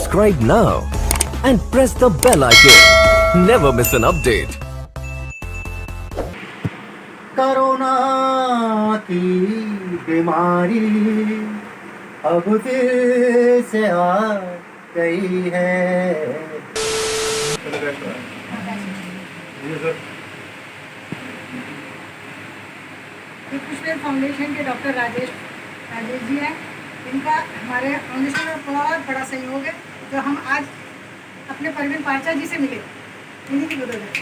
Subscribe now and press the bell icon. Never miss an update. Corona की बीमारी अब फिर से आ गई है। पुष्पेर फाउंडेशन के डॉक्टर राजेश जी हैं। इनका हमारे फाउंडेशन में बहुत बड़ा सहयोग है, जो हम आज अपने परवीन पारचा जी से मिले, इन्हीं की बदौलत।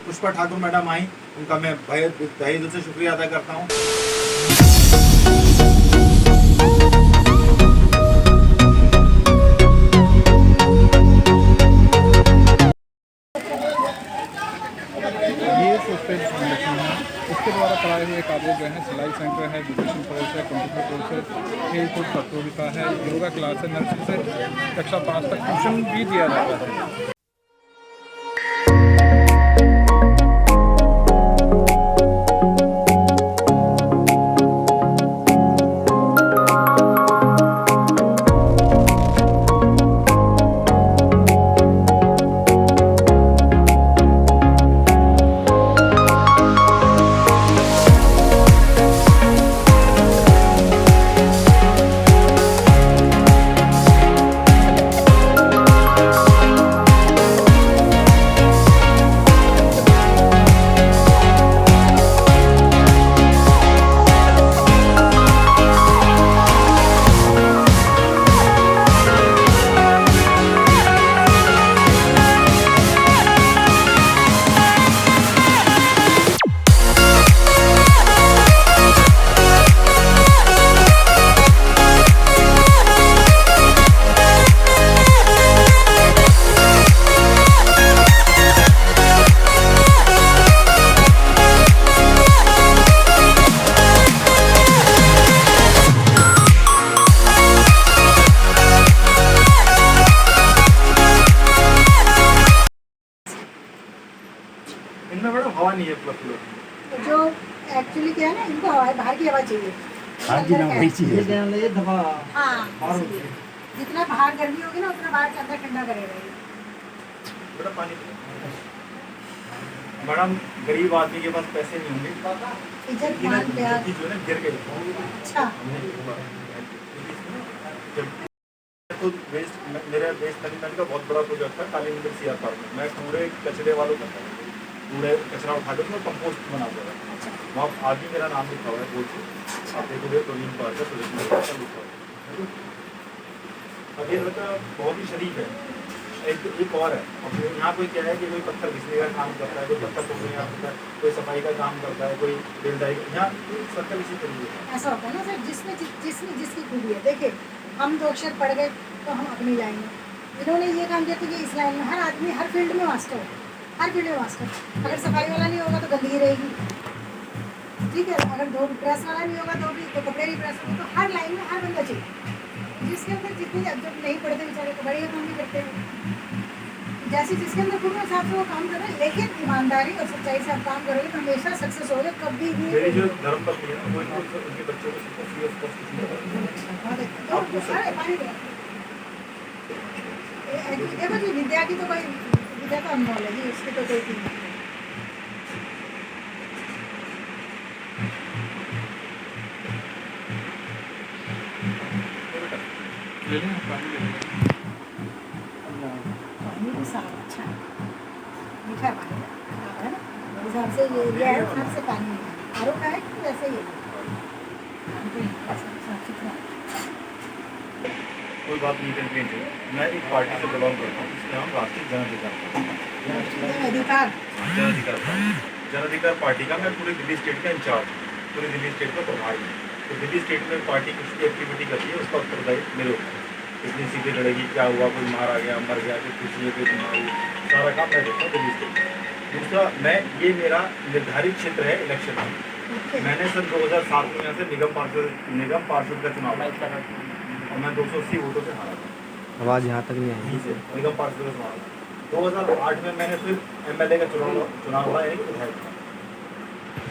पुष्पा ठाकुर मैडम आई, उनका मैं तहे दिल से शुक्रिया अदा करता हूँ। ये पुष्पेर फाउंडेशन है, इसके द्वारा कराए हुए कार्य जो है सिलाई सेंटर है, एजुकेशन कोर्स है, कंप्यूटर कोर्स है, खेल कूद प्रतियोगिता है, योगा क्लास है, नर्सरी से कक्षा 5 तक ट्यूशन भी दिया जाता है। इनमें मैडम हवा नहीं है प्लस फ्लो। जो एक्चुअली क्या है ना, इनको बाहर की हवा चाहिए। हाँ जी ना, वही चाहिए। हाँ, जितना बाहर गर्मी होगी ना, उतना बाहर के अंदर ठंडा करेगा। बेटा पानी मैडम, गरीब आदमी के पास पैसे नहीं होंगे, इज्जत मान प्यार जो है ना गिर गई। अच्छा, तो वेस्ट मेरा वेस्ट मैनेजमेंट का बहुत बड़ा प्रोजेक्ट है काली मंदिर सीआर पार्क में। मैं कूड़े कचरे वालों का कूड़े कचरा उठा कर उसमें कंपोस्ट बना हुआ है। वहाँ आज भी मेरा नाम लिखा हुआ है बोल से, आप देखोगे प्रवीण पार्क का प्रोजेक्ट लिखा हुआ है। अब ये लड़का बहुत ही शरीफ है। एक और है, अब यहाँ कोई क्या है कि कोई पत्थर घिसने का काम करता है, कोई पत्थर तोड़ने का काम करता है, कोई सफाई का काम करता है, कोई बेलदाई। यहाँ सर्कल इसी तरीके का ऐसा होता है ना सर, जिसमें जिसकी खूबी है। देखिए, हम 2 अक्षर पढ़ गए तो हम अपनी लाइन में, इन्होंने ये काम किया तो ये इस लाइन में। हर आदमी हर फील्ड में मास्टर है, हर फील्ड में मास्टर। अगर सफाई वाला नहीं होगा तो गंदगी रहेगी, ठीक है। अगर दो प्रेस वाला नहीं होगा तो भी तो कपड़े नहीं प्रेस होंगे। तो हर लाइन में हर बंदा चाहिए, जिसके अंदर जितनी जब नहीं पढ़ते बेचारे तो बढ़िया काम भी करते हैं। जैसे जिसके अंदर खूब हिसाब से वो काम कर रहे हैं, लेकिन ईमानदारी और सच्चाई से आप काम करोगे तो हमेशा सक्सेस होगे। कभी भी मेरी जो धर्म पत्नी है वो उनके बच्चों को सबको फ्री ऑफ कॉस्ट देखो जी, विद्या की तो कोई विद्या तो अनमोल है जी, उसकी तो कोई चीज नहीं। ले लें पानी ले लें। पानी भी साफ अच्छा है, मीठा पानी है ना। उस हिसाब से ये लिया है, उस हिसाब से पानी है। आरो का है कि वैसे ही साफ सुथरा। कोई बात नहीं करनी। मैं एक पार्टी से बिलोंग करता हूँ, जिसका नाम राष्ट्रीय जन अधिकार जन अधिकार पार्टी का मैं पूरे दिल्ली स्टेट का इंचार्ज, पूरे दिल्ली स्टेट का प्रभारी हूँ। तो दिल्ली स्टेट में पार्टी कुछ भी एक्टिविटी करती है, उसका उत्तरदायी मेरे ऊपर। कितनी सीटें लड़ेगी, क्या हुआ, कोई मारा गया, मर गया, कोई खुशी है, कोई बीमारी, सारा काम मैं देखता हूँ दिल्ली स्टेट में। दूसरा, मैं ये मेरा निर्धारित क्षेत्र है इलेक्शन में। मैंने सन 2007 में यहाँ से निगम पार्षद का चुनाव लड़ा और मैं 280 वोटों से हारा था। आवाज़ यहाँ तक नहीं आई। निगम पार्षद का चुनाव लड़ा। 2008 में मैंने फिर एमएलए का चुनाव लड़ा, एक विधायक का।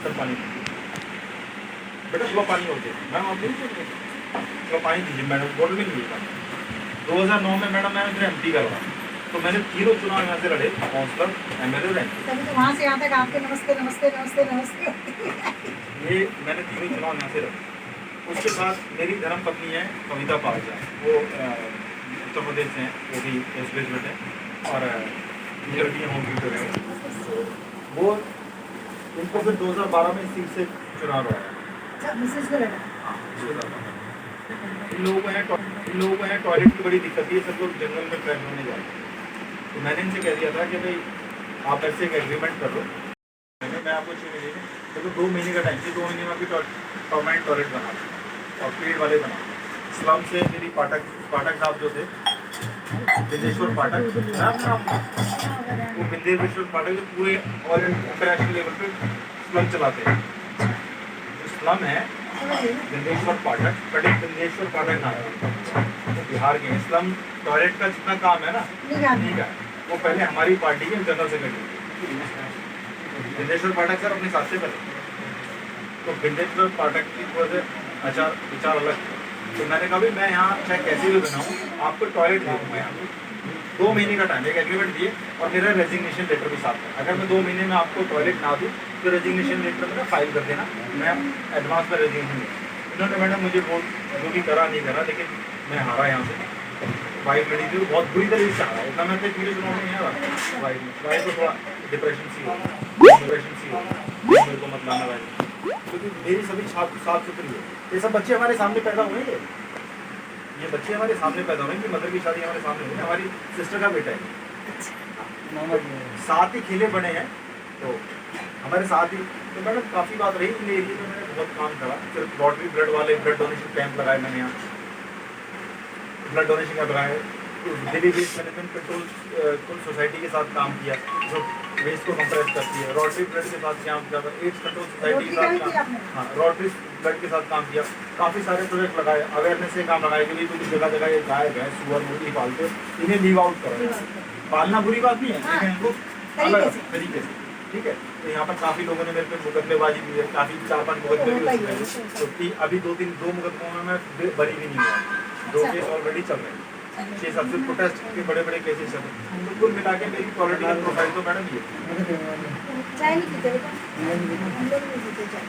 सर पानी बेटा सुबह पानी होते मैम आप नहीं तो पानी दीजिए मैडम, बोतल में नहीं पानी। 2009 में मैडम मैं फिर MP करवा, तो मैंने तीनों चुनाव यहाँ से लड़े, काउंसलर, MLA और MP। तभी तो वहाँ से यहाँ तक आपके नमस्ते नमस्ते नमस्ते नमस्ते। ये मैंने तीनों चुनाव यहाँ से लड़े। उसके बाद मेरी धर्म पत्नी है कविता पालजा, वो उत्तर प्रदेश से हैं, वो भी पोस्ट ग्रेजुएट है और इंटरव्यू होम ट्यूटर है। वो इनको फिर 2012 में सीट से चुनाव लड़ा। अच्छा, मिसेस को लगा। हाँ, इन लोगों को यहाँ टॉयलेट की बड़ी दिक्कत है, सब लोग जंगल में फ्लैट होने जाते हैं। तो मैंने इनसे कह दिया था कि भाई आप ऐसे एक एग्रीमेंट कर लो, मैं आपको 6 महीने में, तो 2 महीने का टाइम थी, 2 महीने में आपकी परमानेंट टॉयलेट बना और पेड़ वाले बना। स्लम से मेरी पाठक साहब जो थे, बिंदेश्वर पाठक, वो बिंदेश्वर पाठक जो पूरे ऑल इंटरनेशनल लेवल पे स्लम चलाते हैं। जो स्लम है बिंदेश्वर पाठक, पंडित बिंदेश्वर पाठक नाम है, वो बिहार के स्लम टॉयलेट का जितना काम है ना, ठीक है, वो पहले हमारी पार्टी के जनरल सेक्रेटरी बिंदेश्वर पाठक सर अपने साथ से पहले। तो बिंदेश्वर पाठक की थोड़ा सा विचार अलग थे। तो मैंने कहा भाई मैं यहाँ चाहे कैसे भी बनाऊँ, आपको टॉयलेट दे दूँगा यहाँ 2 महीने का टाइम, एक एग्रीमेंट दिए और मेरा रेजिग्नेशन लेटर भी साथ है। अगर मैं 2 महीने में आपको टॉयलेट ना दूँ तो रेजिग्नेशन लेटर मेरा फाइल कर देना, मैं एडवांस में रेजिग्नेशन दूँ। इन्होंने मैडम मुझे वोट जो भी करा नहीं करा, लेकिन मैं हारा यहाँ से। वाइफ लड़ी थी, बहुत बुरी तरीके से हारा, इतना मैं पूरे चुनाव में नहीं हारा। वाइफ को थोड़ा डिप्रेशन सी हो, मेरे को मत लाना वाइफ, क्योंकि मेरी सभी साफ सुथरी है। ये सब बच्चे हमारे सामने पैदा हुए हैं, ये बच्चे हमारे सामने पैदा हुए हैं, कि मदर की शादी हमारे सामने हुई है, हमारी सिस्टर का बेटा है, साथ ही खेले बड़े हैं, तो हमारे साथ ही। तो मैडम काफ़ी बात रही, इन एरिया में मैंने बहुत काम करा। फिर लॉटरी ब्लड वाले ब्लड डोनेशन कैंप लगाए मैंने यहाँ, ब्लड डोनेशन कैंप लगाए। Delhi waste management control society के साथ काम किया, जो वेस्ट को कंप्रेस करती है। रोटरी ब्लड के साथ काम किया, एड्स कंट्रोल सोसाइटी के साथ काम, हाँ रोटरी ब्लड के साथ काम किया। काफ़ी सारे प्रोजेक्ट लगाए, अवेयरनेस से काम लगाए कि भाई जगह जगह ये गाय भैंस सुअर मुर्गी पालते, इन्हें लीव आउट करो। पालना बुरी बात नहीं है, लेकिन इनको अलग तरीके से, ठीक है। तो यहाँ पर काफ़ी लोगों ने मेरे पे मुकदमेबाजी भी है, काफ़ी 4-5 मुकदमे भी उसमें, तो अभी 2 मुकदमों में मैं बरी भी नहीं हुआ, 2 केस ऑलरेडी चल रहे हैं। 6-7 से प्रोटेस्ट के बड़े केसेस चल रहे हैं। तो कुल मिला के मेरी पॉलिटिकल प्रोफाइल तो मैडम ये चाय नहीं पीते बेटा, हम लोग नहीं पीते चाय।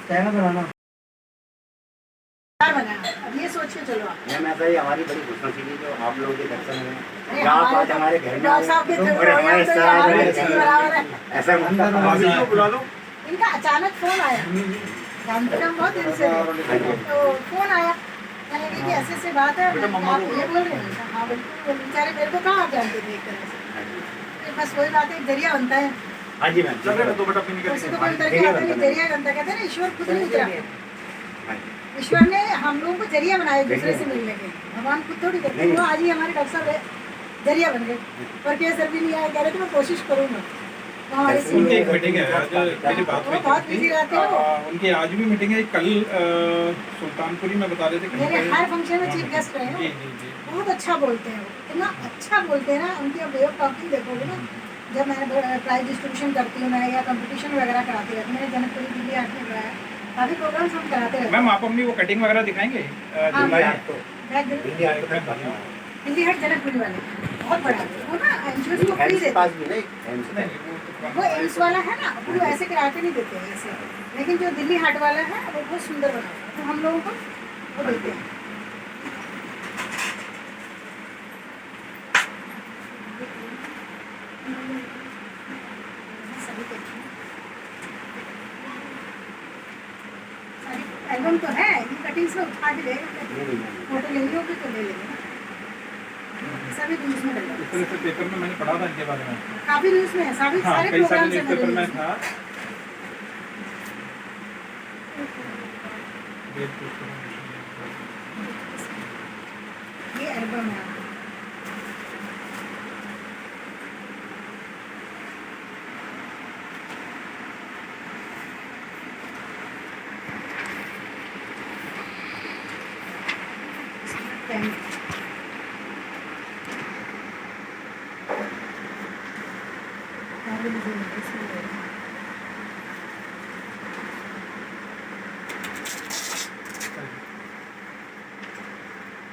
चाय का बनाना क्या बनाया? अब ये सोच के चलो आप। मैं तो ये हमारी बड़ी खुशनसीबी जो आप लोगों के दर्शन में अरे आप आज हमारे घर में डॉक्टर साहब के आए, तो और हमारे तो हमारे बच्चे के बराबर है। ऐसा मतलब बुला लो। इनका अचानक फोन आया, जानते हम बहुत दिन से थे, तो फोन आया, मैंने कहा कि ऐसे ऐसे बात है, आप ये बोल रहे हैं? हाँ बिल्कुल, बेचारे मेरे को कहाँ आप जानते थे एक तरह से, बस वही बात है, एक जरिया बनता है। हाँ जी मैम, चल रहे तो बेटा अपनी उसी को बंद करके आते हैं, जरिया बनता, कहते हैं ना ईश्वर खुद नहीं उतरा, ईश्वर ने हम लोगों को जरिया बनाया दूसरे से मिलने के, भगवान खुद थोड़ी करते हैं। वो आज ही हमारे डॉक्टर साहब जरिया बन गए, पर क्या असर भी नहीं आया, कह रहे थे मैं कोशिश करूँगा। उनकी एक मीटिंग है आज, मेरी बात हुई बहुत बिजी रहते हैं वो। उनकी आज भी मीटिंग है, कल सुल्तानपुरी में बता रहे थे कहीं मेरे पे। हर फंक्शन में चीफ गेस्ट रहे हैं, जी। बहुत अच्छा बोलते हैं वो, इतना अच्छा बोलते हैं ना, उनकी अब वे ऑफ टॉकिंग देखोगे ना। जब मैं प्राइज डिस्ट्रीब्यूशन करती हूँ मैं, या कंपटीशन वगैरह कराती रहती हूँ, मैंने जनकपुरी दिल्ली हाट में कराया, काफ़ी प्रोग्राम्स हम कराते रहते हैं। मैम आप अपनी वो कटिंग वगैरह दिखाएंगे? हाँ, दिल्ली मैं- हाट तो मैं दिल्ली हाट जनकपुरी वाले बहुत बड़ा है वो ना, इंश्योरेंस को फ्री देते पास हैं। भी नहीं वो एम्स वाला है ना, वो ऐसे करा के नहीं देते हैं ऐसे, लेकिन जो दिल्ली हाट वाला है वो बहुत सुंदर बना है, तो हम लोगों को वो देते हैं। एल्बम तो है, ये कटिंग्स में उठा के देगा, फोटो लेनी होगी तो ले लेंगे ना, सभी न्यूज़ में डल इस तरह से पेपर में मैंने पढ़ा था इनके बारे में। काफ़ी न्यूज़ में है, सभी हाँ, सारे कई सारे प्रोग्राम से न्यूज़पेपर में था। ये एल्बम है।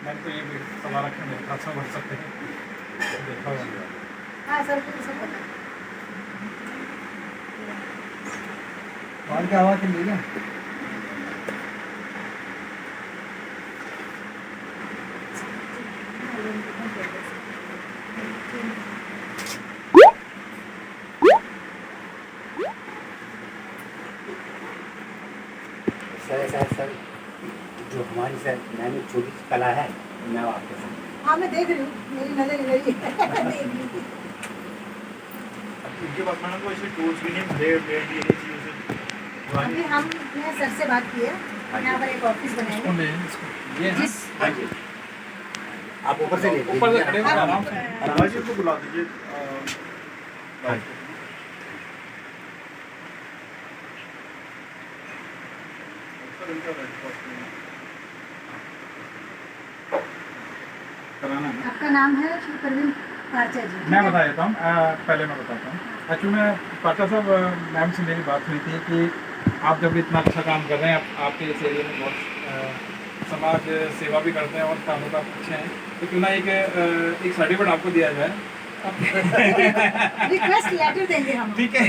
मैंने तो ये भी सवाल रखा मेरे हाथ से बढ़ सकते हैं देखा हुआ है। हाँ सर को सब पता है। और क्या हुआ चल रही है सर जो हमारी सर मैंने छोटी सी कला है मैं आपके साथ हाँ मैं देख रही हूँ, मेरी नजर इधर ही है। देख रही हूँ। अब उनके पास मैंने तो ऐसे टूल्स भी नहीं भले ब्लेड भी नहीं चीज़ों से अभी हमने सर से बात की है, यहाँ पर एक ऑफिस बनाएंगे कौन ले इसको ये है? जिस हाँ जी आप ऊपर से ले ऊपर से खड़े हो हाँ, आराम से राज जी को बुला दीजिए हाँ। सर इनका रेड क्रॉस कराना है। आपका नाम है श्री प्रवीण पारचा जी। मैं बता देता हूँ पहले मैं बताता हूँ एक्चुअली मैं पाटा साहब मैम से मेरी बात हुई थी कि आप जब इतना अच्छा काम कर रहे हैं आपके इस एरिया में बहुत समाज सेवा भी करते हैं और कामों का अच्छे हैं तो क्यों ना एक सर्टिफिकेट आपको दिया जाए रिक्वेस्ट लेटर देंगे हम। ठीक है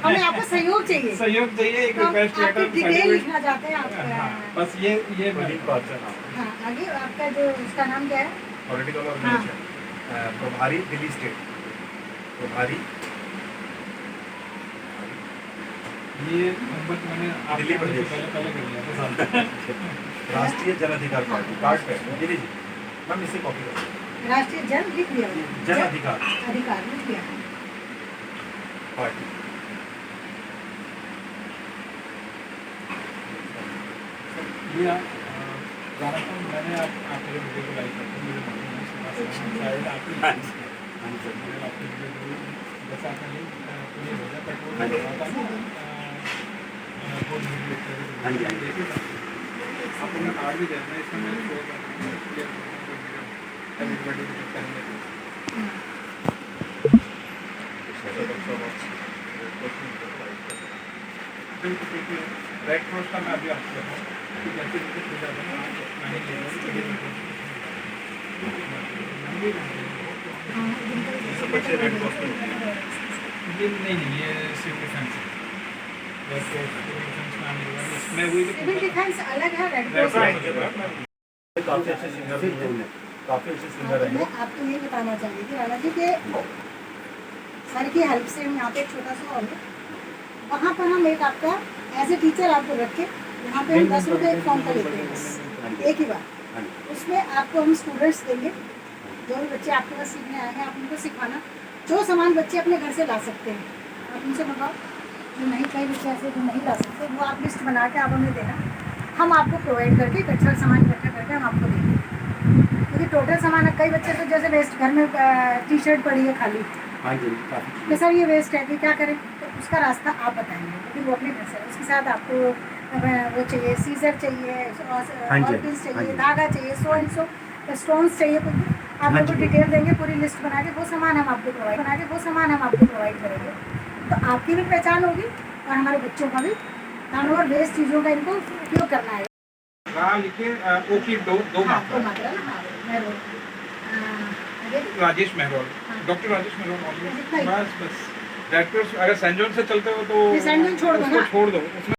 हमें आपका सहयोग चाहिए। सहयोग चाहिए एक तो आप रिक्वेस्ट आपकी लेटर डिटेल लिखना चाहते हैं आप। हाँ, बस ये प्रदीप पार्चा नाम हाँ आगे आपका जो उसका नाम क्या है? पॉलिटिकल ऑर्गेनाइजेशन प्रभारी दिल्ली स्टेट प्रभारी ये नंबर मैंने आप दिल्ली आने से प्रदेश। पहले कर लिया था राष्ट्रीय जन अधिकार पार्टी कार्ड पे ये लीजिए मैम इसे कॉपी करो राष्ट्रीय जन लिख लिया। जन अधिकार अधिकार लिख लिया। पार्टी ये गाना तो मैंने आपके वीडियो को लाइक करते मेरे मन में शायद आपकी आपकी वीडियो जैसा आपने ये भेजा पेट्रोल होता है हाँ जी, हाँ जी। आप उन्हें कार्ड भी देना है इसमें मैं शो कर एवरीबॉडी करेंगे रेड क्रॉस का मैं अभी आपको बताऊँ कि जैसे जैसे हो जाता है ना मैंने ले सब बच्चे रेड क्रॉस में ये नहीं ये सिविल डिफेंस है रेड क्रॉस सिविल डिफेंस में आने के बाद इसमें वही सिविल डिफेंस अलग है, रेड क्रॉस अलग है। काफी अच्छे सिंगर हैं काफी अच्छे सिंगर मैं हैं आपको ये बताना चाहती थी राणा जी कि सर की हेल्प से हम यहाँ पे एक छोटा सा हॉल है, वहाँ पर हम एक आपका एज ए टीचर आपको रख के यहाँ पे हम 10 रुपये एक फॉर्म का लेते हैं बस एक ही बार। उसमें आपको हम स्टूडेंट्स देंगे, जो भी बच्चे आपके पास सीखने आएंगे आप उनको सिखाना जो सामान बच्चे अपने घर से ला सकते हैं आप उनसे मंगाओ, जो नहीं कई बच्चे ऐसे जो नहीं ला सकते वो आप लिस्ट बना के आप हमें देना, हम आपको प्रोवाइड करके इकट्ठा सामान इकट्ठा करके हम आपको देंगे। क्योंकि टोटल सामान कई बच्चे तो जैसे वेस्ट घर में टी शर्ट पड़ी है खाली हाँ जी कि सर ये वेस्ट है कि क्या करें, तो उसका रास्ता आप बताएंगे लेकिन वो अपने घर से उसके साथ आपको वो चाहिए सीजर चाहिए ऑर्किड्स चाहिए धागा चाहिए सो एंड सो स्टोन्स चाहिए कुछ भी आप हाँ हमको जी। डिटेल देंगे पूरी लिस्ट बना के वो सामान हम आपको प्रोवाइड करेंगे। तो आपकी भी पहचान होगी और हमारे बच्चों का भी कानून और वेस्ट चीज़ों का इनको उपयोग करना है। राम लिखे ओ की दो हाँ, मात्रा तो मात्रा ना हाँ मैं आगे राजेश मेहरोल हाँ। डॉक्टर राजेश इतना मेहरोल ही। बस रेड क्रॉस अगर सेंट जॉन से चलते हो तो ये सेंट जॉन छोड़ दो उसको ना। छोड़ दो उसमें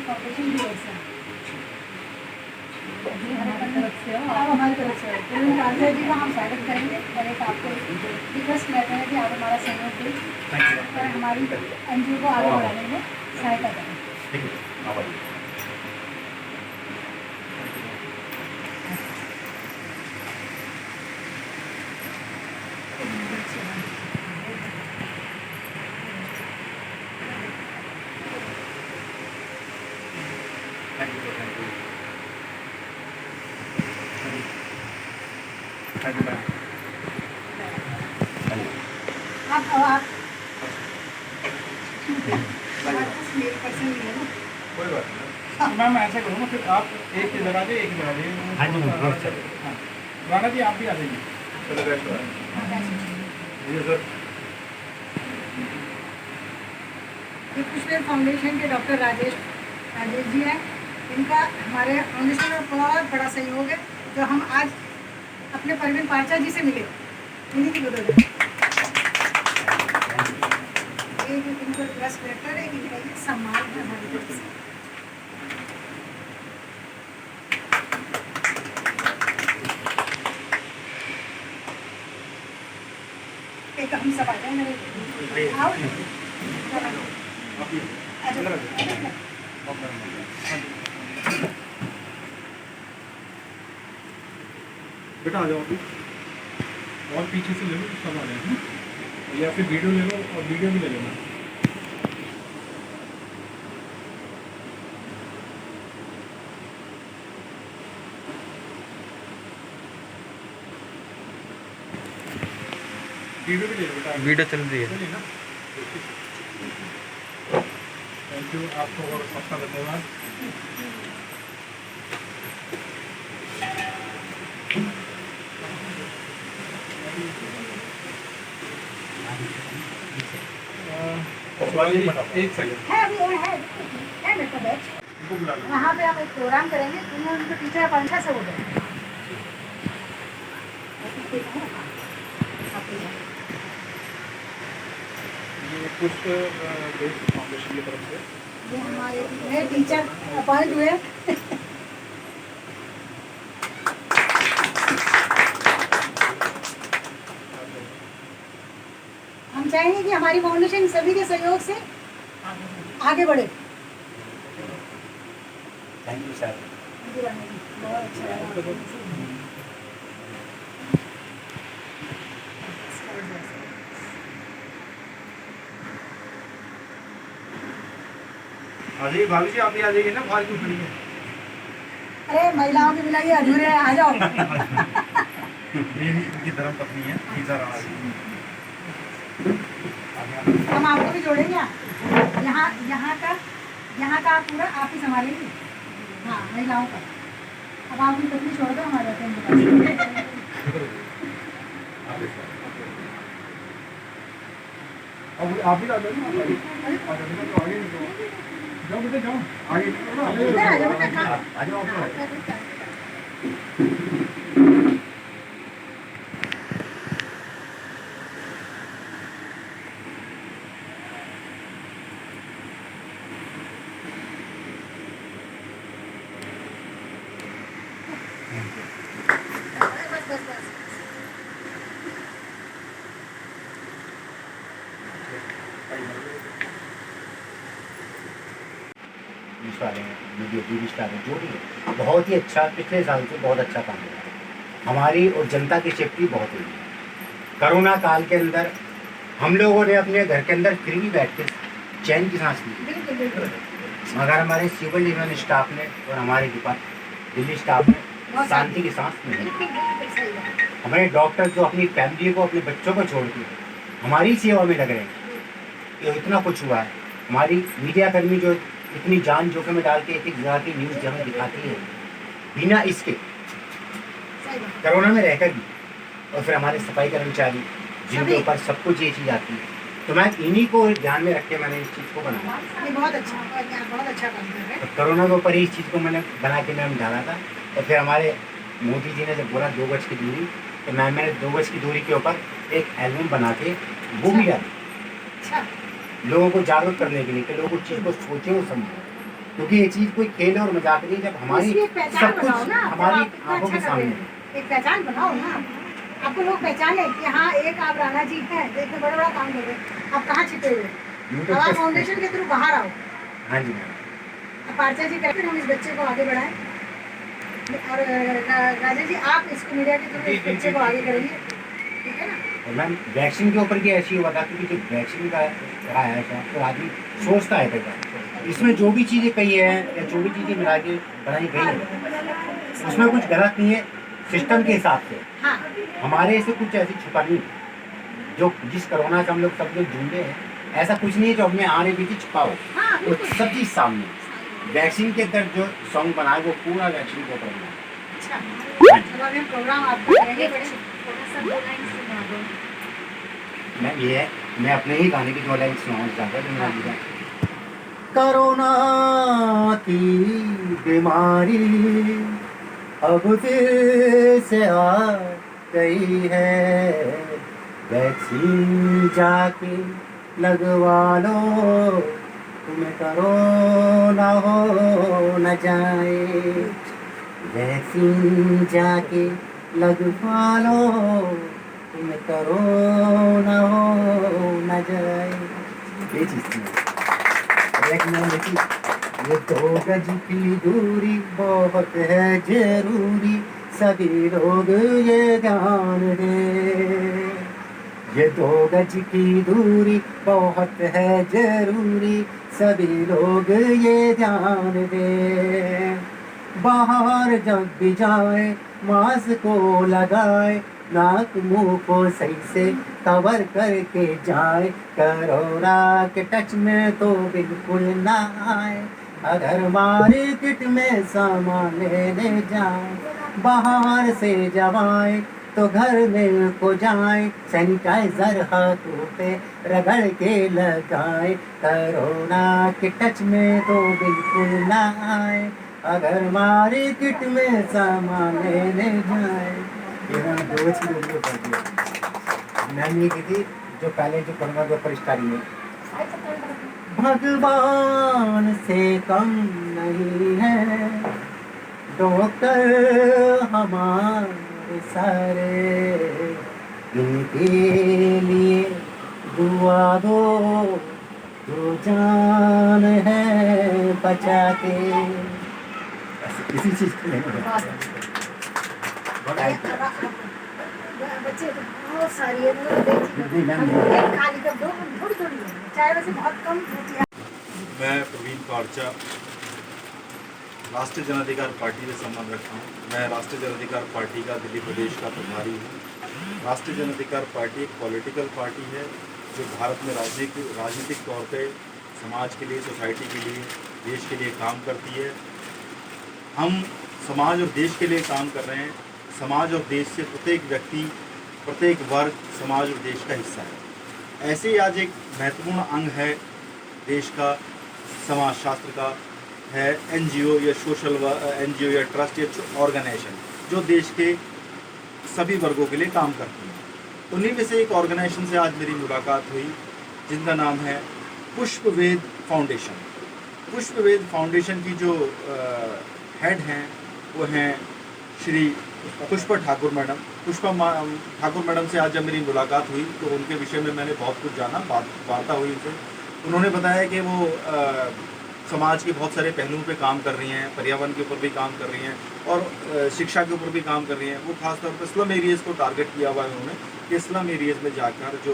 कॉम्पिटिशन भी ऐसा है। आप हमारी तरफ से प्रवीण पारचा जी का हम स्वागत करेंगे और एक आपको रिक्वेस्ट लेते हैं कि आप हमारा सहयोग दें और हमारी एनजीओ को आगे बढ़ाने में सहायता करें। आप मेल पर्सन ही है ना। कोई बात नहीं। तो मैम ऐसा करो ना, फिर आप एक इधर आ जाइए, एक इधर आ जाइए। हाँ जी, मैम, रोड से। हाँ, राणा जी आप भी आ जाइए। चलो बैठ जाओ। जी सर। ये पुष्पेर फाउंडेशन के डॉक्टर राजेश जी हैं। इनका हमारे फाउंडेशन में बहुत बड़ा सहयोग है, जो हम आज अपने परवीन पारचा जी से मिले, इन्हीं की बदौलत। एक इनको ट्रस्ट लेटर है, इनका ये सम्मान है हमारी तरफ से। एक हम सब आ जाए मेरे आओ। बेटा आ जाओ अभी, और पीछे से ले लो तो सब आ जाए, या फिर वीडियो ले लो और वीडियो भी ले लेना। वीडियो भी ले लो बेटा। वीडियो चल रही है। चलिए ना। थैंक यू, आपको और सबका धन्यवाद। एक सेकंड है अभी और है मेरे को बैच। इनको बुला लो। वहाँ पे हम एक प्रोग्राम करेंगे, उन्होंने उनको टीचर पंखा से हो गए। ये पुष्प देश फाउंडेशन की तरफ से ये हमारे नए टीचर अपॉइंट हुए। हम चाहेंगे कि हमारी फाउंडेशन सभी के सहयोग से आगे बढ़े। Thank you sir. बहुत अच्छा लगा। आ जाइए भाभी जी, आप भी आ जाइए ना, बाहर क्यों खड़ी है? अरे महिलाओं के बिना ये अधूरे हैं, आ जाओ। ये उनकी धर्म पत्नी है लीजा राणा जी। हम आपको भी जोड़ेंगे। यहाँ यहाँ का आप पूरा आप ही संभालेंगे। हाँ, महिलाओं का। अब आप भी पत्नी छोड़ दो, हमारे रहते हैं। अब आप भी आ जाओ ना, आगे आ जाओ बेटा, तो आगे निकलो। जाओ बेटा जाओ, आगे निकलो ना। इधर आ जाओ बेटा, आ जाओ आप लोग। बस बस बस। पुलिस वाले हैं, वीडियो टीवी स्टार हैं, जो भी है, बहुत ही अच्छा, पिछले साल से बहुत अच्छा काम किया है। हमारी और जनता की सेफ्टी बहुत हुई है। कोरोना काल के अंदर हम लोगों ने अपने घर के अंदर फ्री बैठ के चैन की सांस ली, बिल्कुल बिल्कुल। मगर हमारे सिविल डिफेंस स्टाफ ने और हमारे दिल्ली स्टाफ ने शांति की सांस नहीं ली। बिल्कुल बिल्कुल सही बात। हमारे डॉक्टर जो अपनी फैमिली को, अपने बच्चों को छोड़ के हमारी सेवा में लग रहे हैं, ये इतना कुछ हुआ है। हमारी मीडिया कर्मी जो इतनी जान जोखिम में डाल के एक एक जगह की न्यूज़ हमें दिखाती है, बिना इसके सही बात। कोरोना में रहकर भी, और फिर हमारे सफाई कर्मचारी जिनके सभी। ऊपर सब कुछ ये चीज़ आती है, तो मैं इन्हीं को ध्यान में रख के मैंने इस चीज़ को बनाया। ये बहुत अच्छा काम कर रहे हैं। तो कोरोना के ऊपर ही इस चीज़ को मैंने बना के मैं डाला था। और फिर हमारे मोदी जी ने जब बोला 2 गज की दूरी, तो मैंने 2 गज की दूरी के ऊपर एक एल्बम बना के वो भी डाली, अच्छा, लोगों को जागरूक करने के लिए कि लोग उस चीज़ को सोचें और समझें, क्योंकि ये चीज़ कोई खेल और मजाक नहीं, जब हमारी इसकी एक पहचान सब कुछ बनाओ ना, हमारी जब आप इतना आंखों के अच्छा कर सामने रहे हैं। एक पहचान बनाओ ना, आपको लोग पहचाने कि हाँ, एक आप राणा जी हैं, जो इतने बड़ा काम कर रहे हैं। आप कहाँ छिपे हुए? अब आप फाउंडेशन के थ्रू बाहर आओ। हाँ जी मैम। अब पार्चा जी कहते हैं हम इस बच्चे को आगे बढ़ाएं, और राजा जी आप इसको मीडिया के थ्रू इस बच्चे को आगे करेंगे, ठीक है ना? और मैम वैक्सीन के ऊपर भी ऐसी हुआ था, क्योंकि जब वैक्सीन का रहा है तो आदमी सोचता है कई बार, इसमें जो भी चीज़ें कही है या जो भी चीज़ें मिला के बनाई गई है, उसमें कुछ गलत नहीं है, सिस्टम के हिसाब से। हाँ, हमारे से कुछ ऐसी छुपा नहीं है। जो जिस कोरोना से हम लोग सब लोग जूझे हैं, ऐसा कुछ नहीं है जो हमें आने पीछे छुपा हो, हाँ, वो सब चीज़ सामने है। वैक्सीन के अंदर जो सॉन्ग बना है वो पूरा वैक्सीन के ऊपर बना है। अच्छा चलो अभी हम प्रोग्राम आपका करेंगे बड़े थोड़ा सा 2 लाइन सुना दो। मैं ये है, मैं अपने ही गाने की 2 लाइन सुनाना चाहता हूँ। कोरोना की बीमारी अब फिर से आ गई है, वैक्सीन जाके लगवा लो, तुम्हें कोरोना हो न जाए, वैक्सीन जाके लगवा लो, तुम्हें कोरोना हो न जाए। ये चीज़ थी। एक नाम देखी, ये 2 गज की दूरी बहुत है जरूरी, सभी लोग ये ध्यान दें। ये 2 गज की दूरी बहुत है जरूरी, सभी लोग ये ध्यान दें। बाहर जब भी जाए मास्क को लगाए, नाक मुंह को सही से कवर करके जाए, कोरोना के टच में तो बिल्कुल ना आए। अगर मार्केट में सामान लेने जाए, बाहर से जब आए तो घर में को जाए, सैनिटाइजर हाथों पे रगड़ के लगाए, कोरोना के टच में तो बिल्कुल ना आए। अगर मार्केट में सामान लेने जाए, ये मैंने 2 चीज़ वीडियो कर दिया। मैंने की थी जो पहले जो कोरोना के ऊपर स्टार्टिंग में, भगवान से कम नहीं है डॉक्टर हमारे सारे, इनके लिए दुआ दो जो जान है बचाते। इसी चीज़ के लिए बच्चे तो बहुत सारी है, खाली कर दो, थोड़ी थोड़ी है, चाय वैसे बहुत कम होती है। मैं प्रवीण पारचा राष्ट्रीय जन अधिकार पार्टी से संबंध रखता हूँ। मैं राष्ट्रीय जन अधिकार पार्टी का दिल्ली प्रदेश का प्रभारी हूँ। राष्ट्रीय जन अधिकार पार्टी एक पॉलिटिकल पार्टी है जो भारत में राजनीतिक तौर पे समाज के लिए, सोसाइटी के लिए, देश के लिए काम करती है। हम समाज और देश के लिए काम कर रहे हैं। समाज और देश से प्रत्येक व्यक्ति, प्रत्येक वर्ग समाज और देश का हिस्सा है। ऐसे ही आज एक महत्वपूर्ण अंग है देश का, समाजशास्त्र का है एनजीओ या सोशल एनजीओ या ट्रस्ट या ऑर्गेनाइजेशन जो देश के सभी वर्गों के लिए काम करती हैं। उन्हीं में से एक ऑर्गेनाइजेशन से आज मेरी मुलाकात हुई जिनका नाम है पुष्पवेद फाउंडेशन। पुष्पवेद फाउंडेशन की जो हेड हैं वो हैं श्री पुष्पा ठाकुर मैडम। ठाकुर मैडम से आज जब मेरी मुलाकात हुई तो उनके विषय में मैंने बहुत कुछ जाना, वार्ता हुई उनसे। उन्होंने बताया कि वो समाज के बहुत सारे पहलुओं पे काम कर रही हैं, पर्यावरण के ऊपर भी काम कर रही हैं और शिक्षा के ऊपर भी काम कर रही हैं। वो खासतौर पर स्लम एरियाज़ को टारगेट किया हुआ है उन्होंने कि स्लम एरियाज़ में जाकर जो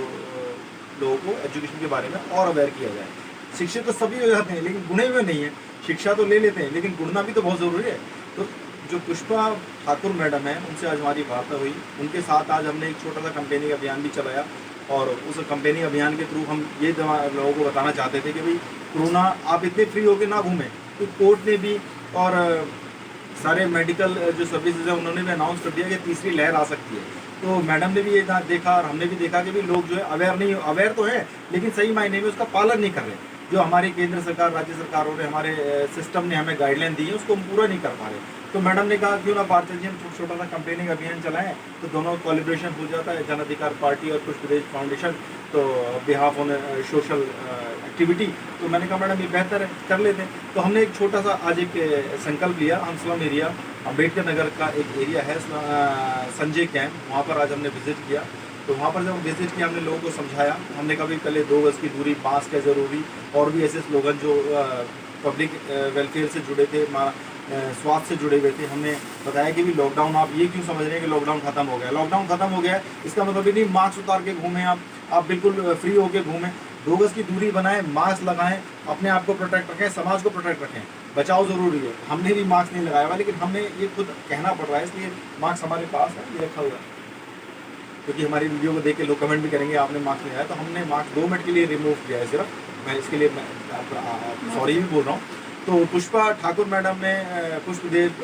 लोगों को एजुकेशन के बारे में और अवेयर किया जाए। शिक्षित तो सभी हो जाते हैं लेकिन गुणे हुए नहीं हैं। शिक्षा तो ले लेते हैं लेकिन गुणना भी तो बहुत ज़रूरी है। तो जो पुष्पा ठाकुर मैडम है उनसे आज हमारी वार्ता हुई। उनके साथ आज हमने एक छोटा सा कैंपेनिंग अभियान भी चलाया और उस कैंपेनिंग अभियान के थ्रू हम ये लोगों को बताना चाहते थे कि भाई कोरोना आप इतने फ्री होकर ना घूमें। तो कोर्ट ने भी और सारे मेडिकल जो सर्विसेज हैं उन्होंने भी अनाउंस कर दिया कि तीसरी लहर आ सकती है। तो मैडम ने भी ये देखा और हमने भी देखा कि भी लोग जो है अवेयर तो है लेकिन सही मायने में उसका पालन नहीं कर रहे। जो हमारी केंद्र सरकार, राज्य सरकारों ने, हमारे सिस्टम ने हमें गाइडलाइन दी है उसको हम पूरा नहीं कर पा रहे। तो मैडम ने कहा क्यों ना पार्चा जी हम छोटा सा कैंपेनिंग अभियान चलाएं तो दोनों कोलैबोरेशन हो जाता है, जन अधिकार पार्टी और पुष्पवेद फाउंडेशन, तो बिहाफ ऑन सोशल एक्टिविटी। तो मैंने कहा मैडम ये बेहतर है, कर लेते हैं। तो हमने एक छोटा सा आज एक संकल्प लिया। हम स्लम एरिया अम्बेडकर नगर का एक एरिया है संजय कैंप, वहाँ पर आज हमने विजिट किया। तो वहाँ पर जब हम विजिट किया हमने लोगों को समझाया। हमने कहा पहले 2 गज की दूरी, मास्क है ज़रूरी, और भी ऐसे स्लोगन जो पब्लिक वेलफेयर से जुड़े थे, स्वास्थ्य से जुड़े हुए थे। हमने बताया कि भी लॉकडाउन, आप ये क्यों समझ रहे हैं कि लॉकडाउन खत्म हो गया। लॉकडाउन खत्म हो गया इसका मतलब ये नहीं मास्क उतार के घूमें आप बिल्कुल फ्री होके घूमें। 2 गज की दूरी बनाएं, मास्क लगाएं, अपने आप को प्रोटेक्ट रखें, समाज को प्रोटेक्ट रखें। बचाव ज़रूरी है। हमने भी मास्क नहीं लगाया हुआ लेकिन हमें ये खुद कहना पड़ रहा है, इसलिए मास्क हमारे पास है, ये रखा हुआ है। क्योंकि हमारी वीडियो को देख के लोग कमेंट भी करेंगे आपने मास्क नहीं लगाया, तो हमने मास्क 2 मिनट के लिए रिमूव किया है सिर्फ। मैं इसके लिए सॉरी भी बोल रहा हूँ। तो पुष्पा ठाकुर मैडम ने पुष्पदेव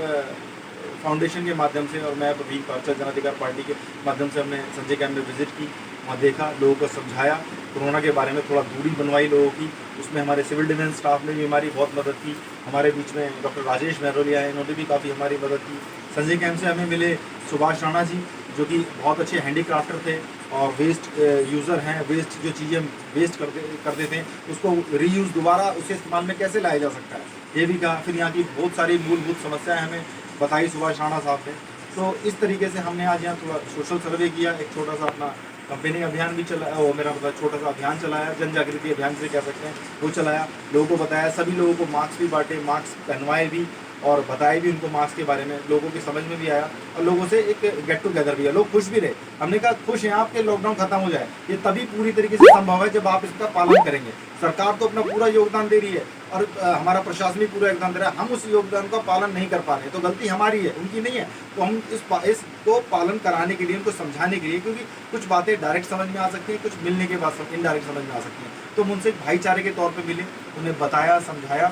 फाउंडेशन के माध्यम से और मैं भी भारतीय जन अधिकार पार्टी के माध्यम से हमने संजय कैंप में विजिट की, वहाँ देखा, लोगों को समझाया, कोरोना के बारे में थोड़ा दूरी बनवाई लोगों की। उसमें हमारे सिविल डिफेंस स्टाफ ने भी हमारी बहुत मदद की। हमारे बीच में डॉक्टर राजेश महरोलिया है, इन्होंने भी काफ़ी हमारी मदद की। संजय कैंप से हमें मिले सुभाष राणा जी, जो कि बहुत अच्छे हैंडीक्राफ्टर थे और वेस्ट यूज़र हैं। वेस्ट जो चीज़ें वेस्ट करते थे उसको रीयूज़ दोबारा उसे इस्तेमाल में कैसे लाया जा सकता है, ये भी कहा। फिर यहाँ की बहुत सारी मूलभूत समस्याएं हमें बताई सुभाष राणा साहब ने। तो इस तरीके से हमने आज यहाँ थोड़ा सोशल सर्वे किया, एक छोटा सा अपना कंपेनिंग अभियान भी चलाया, वो मेरा मतलब छोटा सा अभियान चलाया, जन जागृति अभियान से कह सकते हैं, वो चलाया। लोगों को बताया, सभी लोगों को मास्क भी बांटे, मास्क पहनवाए भी और बताए भी उनको मास्क के बारे में, लोगों की समझ में भी आया और लोगों से एक गेट टुगेदर भी है। लोग खुश भी रहे। हमने कहा खुश हैं आपके लॉकडाउन खत्म हो जाए, ये तभी पूरी तरीके से संभव है जब आप इसका पालन करेंगे। सरकार तो अपना पूरा योगदान दे रही है और हमारा प्रशासन भी पूरा योगदान दे रहा है। हम उस योगदान का पालन नहीं कर पा रहे हैं, तो गलती हमारी है, उनकी नहीं है। तो हम इसको पालन कराने के लिए, उनको समझाने के लिए, क्योंकि कुछ बातें डायरेक्ट समझ में आ सकती हैं, कुछ मिलने के बाद इनडायरेक्ट समझ में आ सकती हैं, तो हम उनसे भाईचारे के तौर पर मिले, उन्हें बताया, समझाया,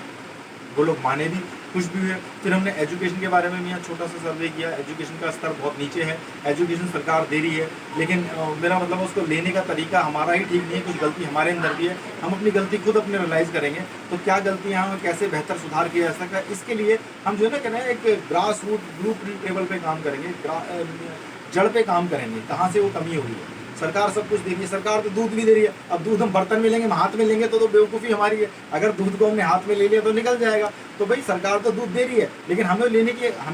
वो लोग माने भी, खुश भी हुए। फिर हमने एजुकेशन के बारे में भी यहाँ छोटा सा सर्वे किया। एजुकेशन का स्तर बहुत नीचे है, एजुकेशन सरकार दे रही है, लेकिन मेरा मतलब उसको लेने का तरीका हमारा ही ठीक नहीं है, कुछ गलती हमारे अंदर भी है। हम अपनी गलती खुद अपने रियलाइज़ करेंगे, तो क्या गलतियाँ हैं, कैसे बेहतर सुधार किया जा सकता है, इसके लिए हम जो है ना कह रहे हैं एक ग्रास रूट ग्रुप लेवल पे काम करेंगे, जड़ पे काम करेंगे, कहाँ से वो कमी हो रही है। सरकार सब कुछ दे रही है, सरकार तो दूध भी दे रही है। अब दूध हम बर्तन में लेंगे, हाथ में लेंगे तो बेवकूफ़ी हमारी है। अगर दूध को हमने हाथ में ले लिया तो निकल जाएगा। तो भाई सरकार तो दूध दे रही है, लेकिन हमें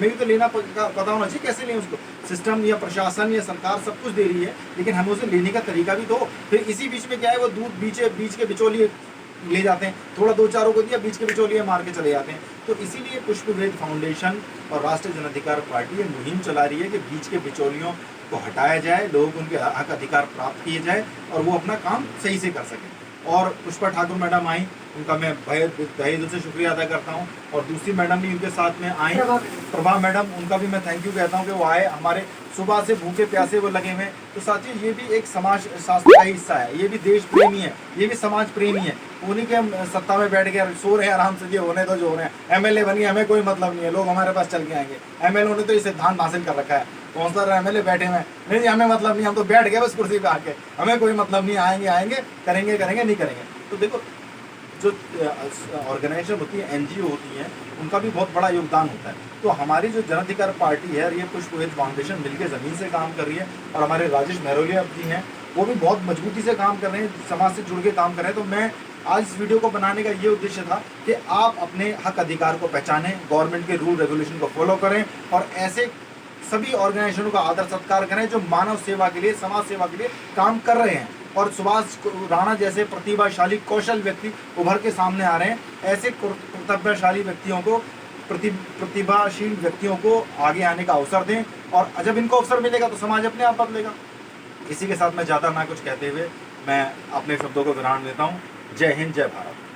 भी तो लेना पता होना चाहिए कैसे लें उसको। सिस्टम या प्रशासन या सरकार सब कुछ दे रही है, लेकिन हमें उसे लेने का तरीका भी दो। फिर इसी बीच में क्या है, वो दूध बीच के बिचौलिए ले जाते हैं, थोड़ा दो चारों को दिया, बीच के बिचौलिए मार के चले जाते हैं। तो इसीलिए पुष्पवेद फाउंडेशन और राष्ट्रीय जन अधिकार पार्टी ये मुहिम चला रही है कि बीच के बिचौलियों को हटाया जाए, लोग उनके हक अधिकार प्राप्त किए जाए और वो अपना काम सही से कर सकें। और पुष्पा ठाकुर मैडम आई, उनका मैं तहे दिल से शुक्रिया अदा करता हूँ। और दूसरी मैडम भी उनके साथ में आई, प्रभा मैडम, उनका भी मैं थैंक यू कहता हूँ कि वो आए। हमारे सुबह से भूखे प्यासे वो लगे हुए। तो साथियों, ये भी एक समाज शास्त्र का हिस्सा है, ये भी देश प्रेमी है, ये भी समाज प्रेमी है। उन्हीं के हम सत्ता में बैठ के सो रहे हैं आराम से, ये होने तो जो हो रहे हैं। एमएलए बनिए, हमें कोई मतलब नहीं है, लोग हमारे पास चल के आएंगे। एमएलए ने तो ये सिद्धांत हासिल कर रखा है, कौन सा एमएलए बैठे हुए नहीं, हमें मतलब नहीं, हम तो बैठ गए बस कुर्सी पे आके, हमें कोई मतलब नहीं, आएंगे करेंगे नहीं करेंगे। तो देखो, जो ऑर्गेनाइजेशन होती है, एनजीओ होती हैं, उनका भी बहुत बड़ा योगदान होता है। तो हमारी जो जन अधिकार पार्टी है, ये पुष्पवेद फाउंडेशन मिलकर ज़मीन से काम कर रही है और हमारे राजेश महरोलिया जी हैं, वो भी बहुत मजबूती से काम कर रहे हैं, समाज से जुड़ के काम कर रहे हैं। तो मैं आज इस वीडियो को बनाने का ये उद्देश्य था कि आप अपने हक अधिकार को पहचानें, गवर्नमेंट के रूल रेगुलेशन को फॉलो करें और ऐसे सभी ऑर्गेनाइजेशनों का आदर सत्कार करें जो मानव सेवा के लिए, समाज सेवा के लिए काम कर रहे हैं। और सुभाष राणा जैसे प्रतिभाशाली कौशल व्यक्ति उभर के सामने आ रहे हैं। ऐसे कर्तव्यशाली व्यक्तियों को, प्रतिभाशील व्यक्तियों को आगे आने का अवसर दें, और जब इनको अवसर मिलेगा तो समाज अपने आप बदलेगा। इसी के साथ मैं ज़्यादा ना कुछ कहते हुए मैं अपने शब्दों को विराम देता हूँ। जय हिंद, जय भारत।